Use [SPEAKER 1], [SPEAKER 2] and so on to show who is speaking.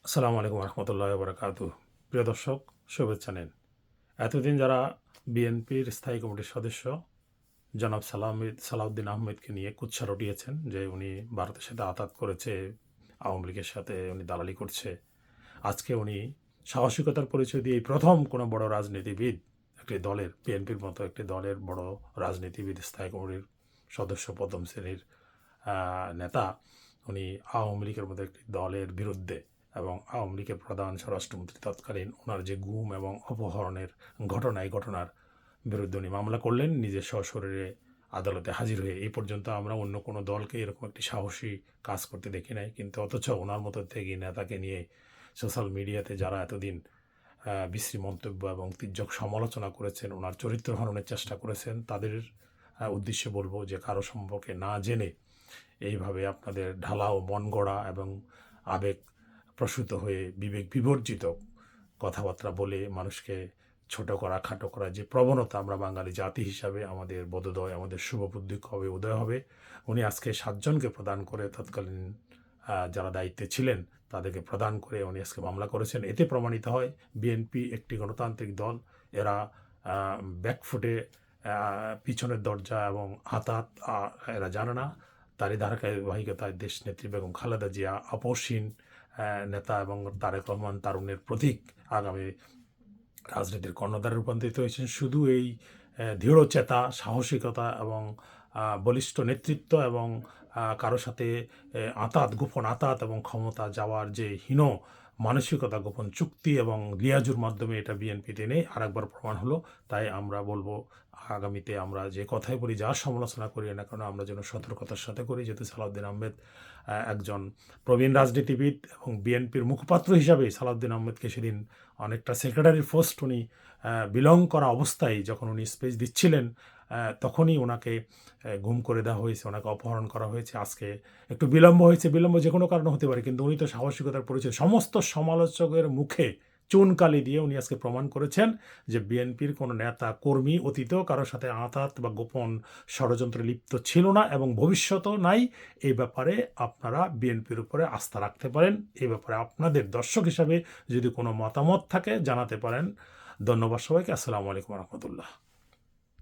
[SPEAKER 1] আসসালামু আলাইকুম রহমতুল্লাহ বরকাতু। প্রিয় দর্শক, শুভেচ্ছা নেন। এতদিন যারা বিএনপির স্থায়ী কমিটির সদস্য জনাব সালাউদ্দিন আহমেদকে নিয়ে কুৎসা রটিয়েছেন যে উনি ভারতের সাথে আঁতাত করেছে, আওয়ামী লীগের সাথে উনি দালালি করছে, আজকে উনি সাহসিকতার পরিচয় দিয়ে এই প্রথম কোনো বড় রাজনীতিবিদ, একটি দলের, বিএনপির মতো একটি দলের বড় রাজনীতিবিদ, স্থায়ী কমিটির সদস্য, প্রথম শ্রেণীর নেতা, উনি আওয়ামী লীগের মতো একটি দলের বিরুদ্ধে এবং আওয়ামী লীগের প্রধান স্বরাষ্ট্রমন্ত্রী তৎকালীন ওনার যে গুম এবং অপহরণের ঘটনা, এই ঘটনার বিরুদ্ধে উনি মামলা করলেন নিজের সশরীরে আদালতে হাজির হয়ে। এই পর্যন্ত আমরা অন্য কোনো দলকে এরকম একটি সাহসী কাজ করতে দেখি নাই, কিন্তু অথচ ওনার মতো থেকে নেতাকে নিয়ে সোশ্যাল মিডিয়াতে যারা এতদিন বিশ্রী মন্তব্য এবং তির্যক সমালোচনা করেছেন, ওনার চরিত্র হননের চেষ্টা করেছেন, তাদের উদ্দেশ্যে বলবো যে কারো সম্পর্কে না জেনে এইভাবে আপনাদের ঢালাও মন গড়া এবং আবেগ প্রসূত হয়ে বিবেক বিবর্জিত কথাবার্তা বলে মানুষকে ছোট করা, খাটো করা যে প্রবণতা, আমরা বাঙালি জাতি হিসাবে আমাদের বোধোদয়, আমাদের শুভবুদ্ধি কবে উদয় হবে। উনি আজকে 7 জনকে প্রদান করে, তৎকালীন যারা দায়িত্বে ছিলেন তাদেরকে প্রদান করে উনি আজকে মামলা করেছেন। এতে প্রমাণিত হয় বিএনপি একটি গণতান্ত্রিক দল। এরা ব্যাকফুটে, পিছনের দরজা এবং আঁতাত এরা জানে না। তারই ধারাবাহিকতায় দেশনেত্রী বেগম খালেদা জিয়া আপসহীন নেতা এবং তারেক রহমান তারুণ্যের প্রতীক আগামী রাজনীতির কর্ণধারে রূপান্তরিত হয়েছেন। শুধু এই দৃঢ়চেতা, সাহসিকতা এবং বলিষ্ঠ নেতৃত্ব এবং কারো সাথে গোপন আঁতাত এবং ক্ষমতা যাওয়ার যে হীন মানসিকতা, গোপন চুক্তি এবং লিয়াজুর মাধ্যমে এটা বিএনপিতে নেই, আরেকবার প্রমাণ হলো। তাই আমরা বলবো, আগামীতে আমরা যে কথাই বলি, যা সমালোচনা করি না কেন, আমরা যেন সতর্কতার সাথে করি। যেহেতু সালাউদ্দিন আহমেদ একজন প্রবীণ রাজনীতিবিদ এবং বিএনপির মুখপাত্র হিসাবে সালাউদ্দিন আহমেদকে সেদিন অনেকটা সেক্রেটারি পোস্ট উনি বিলং করা অবস্থায় যখন উনি স্পিচ দিচ্ছিলেন, তখনই ওনাকে গুম করে দেওয়া হয়েছে, ওনাকে অপহরণ করা হয়েছে। আজকে একটু বিলম্ব হয়েছে, বিলম্ব যে কোনো কারণে হতে পারে, কিন্তু উনি তো সাহসিকতার পরিচয় সমস্ত সমালোচকের মুখে চুনকালি দিয়ে উনি আজকে প্রমাণ করেছেন যে বিএনপির কোনো নেতা কর্মী অতীতেও কারোর সাথে আঁতাত বা গোপন ষড়যন্ত্রে লিপ্ত ছিল না এবং ভবিষ্যতেও নাই। এই ব্যাপারে আপনারা বিএনপির উপরে আস্থা রাখতে পারেন। এই ব্যাপারে আপনাদের দর্শক হিসাবে যদি কোনো মতামত থাকে জানাতে পারেন। ধন্যবাদ সবাইকে। আসসালামু আলাইকুম রহমতুল্লাহ।